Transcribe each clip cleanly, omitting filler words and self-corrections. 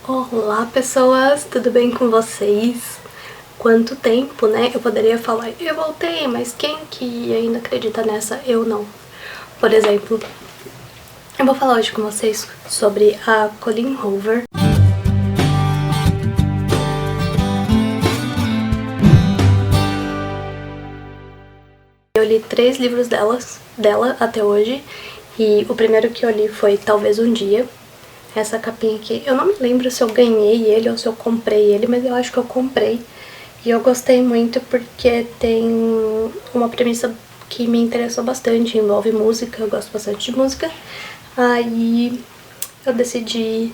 Olá pessoas, tudo bem com vocês? Quanto tempo, né? Eu poderia falar, eu voltei, mas quem que ainda acredita nessa? Eu não. Por exemplo, eu vou falar hoje com vocês sobre a Colleen Hoover. Eu li 3 livros dela até hoje, e o primeiro que eu li foi Talvez Um Dia. Essa capinha aqui, eu não me lembro se eu ganhei ele ou se eu comprei ele, mas eu acho que eu comprei. E eu gostei muito porque tem uma premissa que me interessou bastante, envolve música, eu gosto bastante de música. Aí eu decidi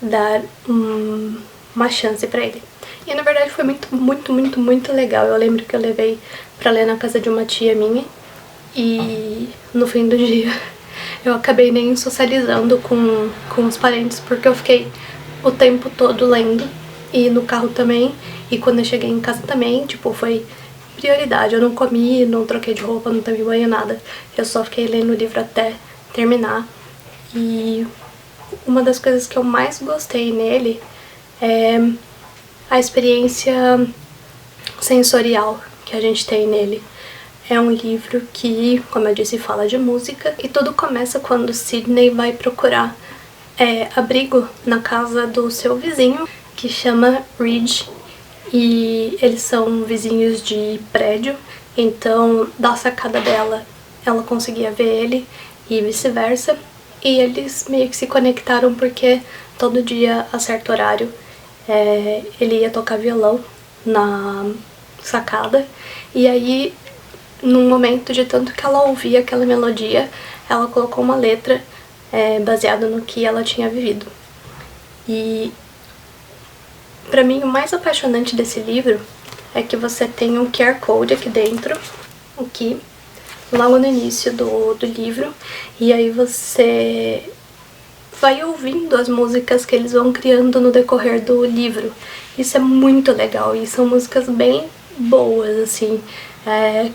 dar uma chance pra ele. E na verdade foi muito legal. Eu lembro que eu levei pra ler na casa de uma tia minha e no fim do dia eu acabei nem socializando com os parentes, porque eu fiquei o tempo todo lendo, e no carro também, e quando eu cheguei em casa também, tipo, foi prioridade. Eu não comi, não troquei de roupa, não tomei banho, nada. Eu só fiquei lendo o livro até terminar. E uma das coisas que eu mais gostei nele é a experiência sensorial que a gente tem nele. É um livro que, como eu disse, fala de música, e tudo começa quando Sidney vai procurar abrigo na casa do seu vizinho, que chama Ridge, e eles são vizinhos de prédio, então da sacada dela ela conseguia ver ele e vice-versa, e eles meio que se conectaram porque todo dia a certo horário ele ia tocar violão na sacada, e aí num momento de tanto que ela ouvia aquela melodia, ela colocou uma letra baseada no que ela tinha vivido. E pra mim o mais apaixonante desse livro é que você tem um QR Code aqui dentro, aqui, logo no início do livro, e aí você vai ouvindo as músicas que eles vão criando no decorrer do livro. Isso é muito legal, e são músicas bem boas, assim,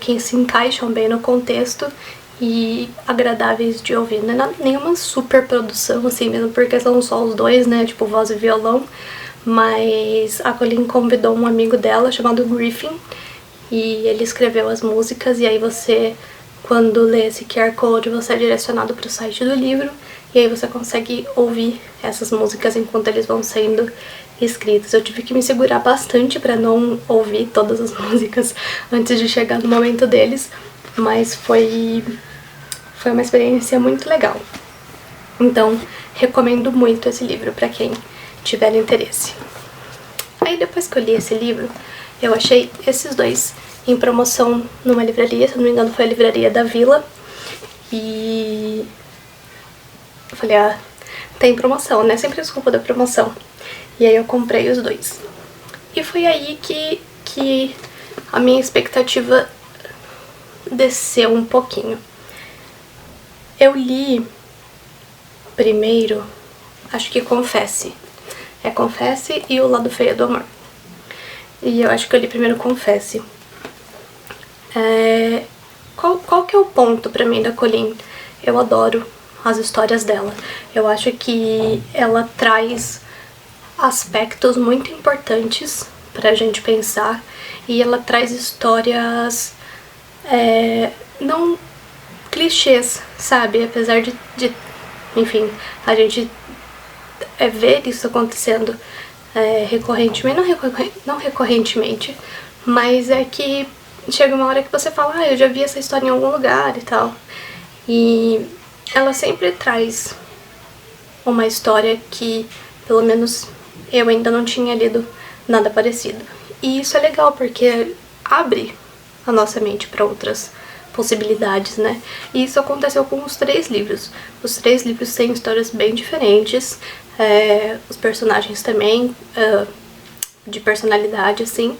que se encaixam bem no contexto e agradáveis de ouvir. Não é nenhuma super produção, assim, mesmo porque são só os dois, né, tipo voz e violão, mas a Colleen convidou um amigo dela chamado Griffin, e ele escreveu as músicas, e aí você, quando lê esse QR Code, você é direcionado para o site do livro, e aí você consegue ouvir essas músicas enquanto eles vão sendo escritas. Eu tive que me segurar bastante para não ouvir todas as músicas antes de chegar no momento deles, mas foi uma experiência muito legal. Então, recomendo muito esse livro para quem tiver interesse. Aí depois que eu li esse livro, eu achei esses dois em promoção numa livraria, se não me engano foi a Livraria da Vila, e eu falei, tem promoção, né? Sempre desculpa da promoção. E aí eu comprei os dois. E foi aí que a minha expectativa desceu um pouquinho. Eu li primeiro, acho que Confesse. É Confesse e O Lado Feio do Amor. E eu acho que eu li primeiro Confesse. Qual que é o ponto pra mim da Colleen? Eu adoro as histórias dela. Eu acho que ela traz aspectos muito importantes pra gente pensar, e ela traz histórias não clichês, sabe? Apesar de enfim, a gente ver isso acontecendo recorrentemente, não recorrentemente, mas é que chega uma hora que você fala, eu já vi essa história em algum lugar e tal. E ela sempre traz uma história que, pelo menos, eu ainda não tinha lido nada parecido. E isso é legal porque abre a nossa mente para outras possibilidades, né? E isso aconteceu com os 3 livros. Os 3 livros têm histórias bem diferentes, os personagens também, de personalidade, assim.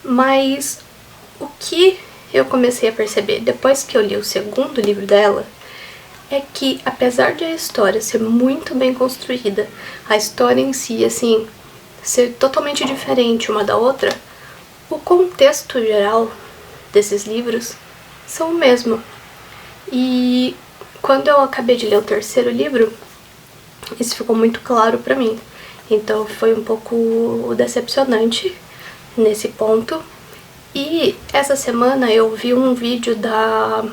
Mas o que eu comecei a perceber depois que eu li o segundo livro dela é que, apesar de a história ser muito bem construída, a história em si, assim, ser totalmente diferente uma da outra, o contexto geral desses livros são o mesmo. E quando eu acabei de ler o terceiro livro, isso ficou muito claro pra mim. Então foi um pouco decepcionante nesse ponto. E essa semana eu vi um vídeo da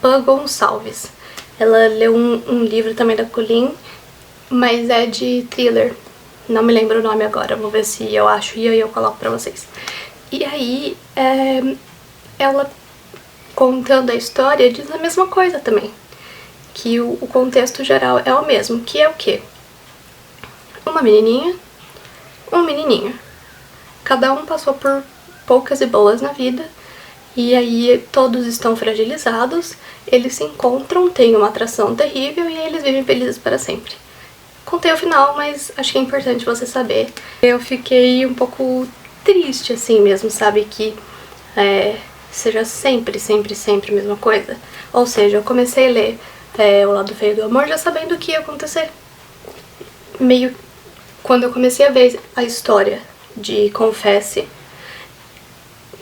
Pan Gonçalves. Ela leu um livro também da Colleen, mas é de thriller. Não me lembro o nome agora, vou ver se eu acho e aí eu coloco pra vocês. E aí, ela contando a história diz a mesma coisa também. Que o contexto geral é o mesmo, que é o quê? Uma menininha, um menininho. Cada um passou por poucas e boas na vida, e aí todos estão fragilizados, eles se encontram, têm uma atração terrível e aí eles vivem felizes para sempre. Contei o final, mas acho que é importante você saber. Eu fiquei um pouco triste assim mesmo, sabe? Que seja sempre, sempre, sempre a mesma coisa. Ou seja, eu comecei a ler O Lado Feio do Amor já sabendo o que ia acontecer. Meio quando eu comecei a ver a história de Confesse,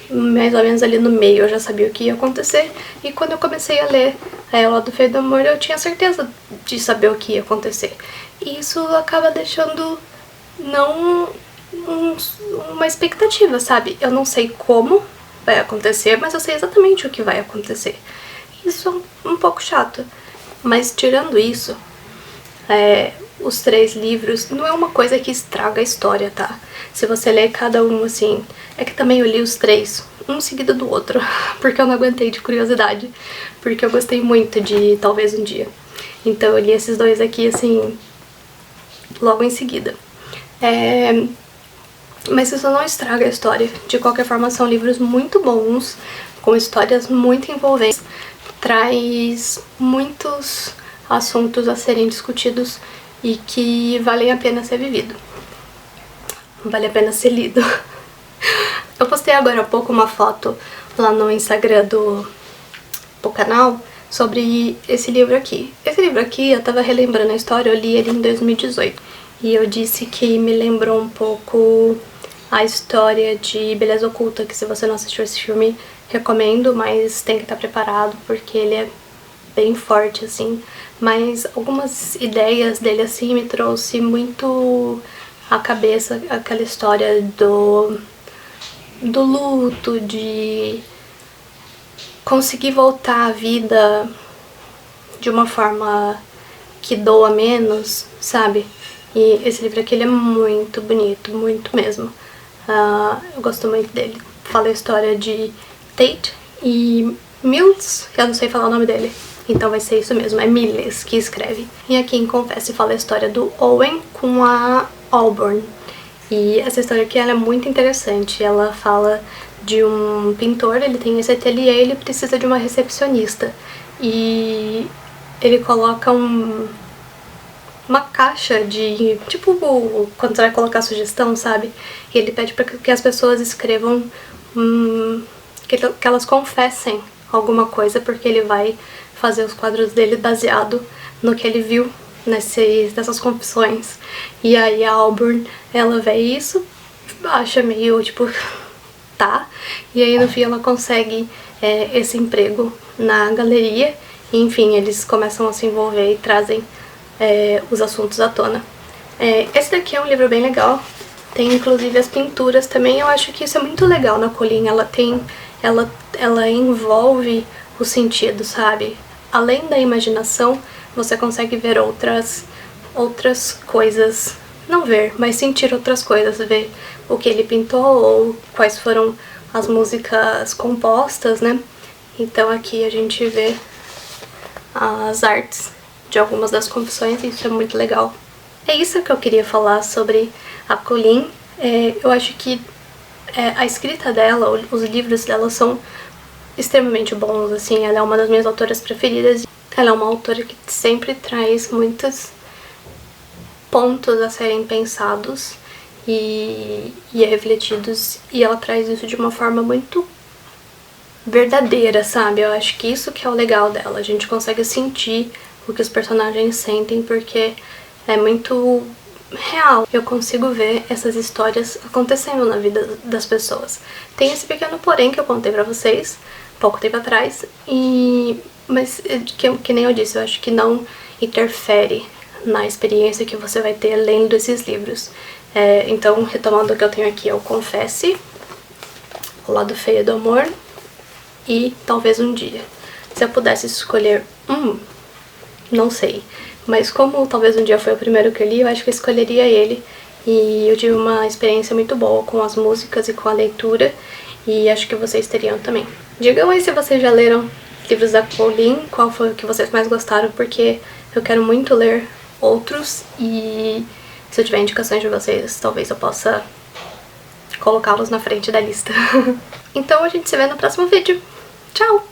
mais ou menos ali no meio eu já sabia o que ia acontecer, e quando eu comecei a ler O Lado Feio do Amor eu tinha certeza de saber o que ia acontecer. E isso acaba deixando não uma expectativa, sabe? Eu não sei como vai acontecer, mas eu sei exatamente o que vai acontecer. Isso é um pouco chato, mas tirando isso, os 3 livros não é uma coisa que estraga a história, tá? Se você ler cada um assim... É que também eu li os 3, um seguido do outro, porque eu não aguentei de curiosidade, porque eu gostei muito de Talvez Um Dia. Então eu li esses 2 aqui, assim, logo em seguida. Mas isso não estraga a história. De qualquer forma, são livros muito bons, com histórias muito envolventes, traz muitos assuntos a serem discutidos e que valem a pena ser vivido. Vale a pena ser lido. Eu postei agora há pouco uma foto lá no Instagram do canal sobre esse livro aqui. Esse livro aqui, eu tava relembrando a história, eu li ele em 2018. E eu disse que me lembrou um pouco a história de Beleza Oculta, que se você não assistiu esse filme, recomendo, mas tem que estar preparado, porque ele é bem forte, assim. Mas algumas ideias dele, assim, me trouxe muito à cabeça aquela história do luto, de conseguir voltar à vida de uma forma que doa menos, sabe? E esse livro aqui ele é muito bonito, muito mesmo. Eu gosto muito dele. Fala a história de Tate e Mills, eu não sei falar o nome dele, então vai ser isso mesmo, é Mills que escreve. E aqui em Confesse fala a história do Owen com a Auburn. E essa história aqui ela é muito interessante. Ela fala de um pintor, ele tem esse ateliê, ele precisa de uma recepcionista. E ele coloca uma caixa de... tipo quando você vai colocar sugestão, sabe? E ele pede para que as pessoas escrevam... que elas confessem alguma coisa, porque ele vai fazer os quadros dele baseado no que ele viu nessas confissões. E aí a Auburn, ela vê isso, acha meio tipo, tá? E aí no fim ela consegue esse emprego na galeria. E, enfim, eles começam a se envolver e trazem os assuntos à tona. Esse daqui é um livro bem legal. Tem inclusive as pinturas também. Eu acho que isso é muito legal na Colleen. Ela envolve o sentido, sabe? Além da imaginação, você consegue ver outras coisas. Não ver, mas sentir outras coisas. Ver o que ele pintou ou quais foram as músicas compostas, né? Então aqui a gente vê as artes de algumas das confissões e isso é muito legal. É isso que eu queria falar sobre a Colleen. Eu acho que a escrita dela, os livros dela são extremamente bons, assim. Ela é uma das minhas autoras preferidas. Ela é uma autora que sempre traz muitos pontos a serem pensados e refletidos, e ela traz isso de uma forma muito verdadeira, sabe? Eu acho que isso que é o legal dela. A gente consegue sentir o que os personagens sentem, porque é muito real. Eu consigo ver essas histórias acontecendo na vida das pessoas. Tem esse pequeno porém que eu contei pra vocês pouco tempo atrás, mas que nem eu disse, eu acho que não interfere na experiência que você vai ter lendo esses livros. Então, retomando o que eu tenho aqui, é o Confesse, O Lado Feio do Amor e Talvez Um Dia. Se eu pudesse escolher não sei, mas como Talvez Um Dia foi o primeiro que eu li, eu acho que eu escolheria ele. E eu tive uma experiência muito boa com as músicas e com a leitura, e acho que vocês teriam também. Digam aí se vocês já leram livros da Pauline, qual foi o que vocês mais gostaram, porque eu quero muito ler outros, e se eu tiver indicações de vocês, talvez eu possa colocá-los na frente da lista. Então a gente se vê no próximo vídeo. Tchau!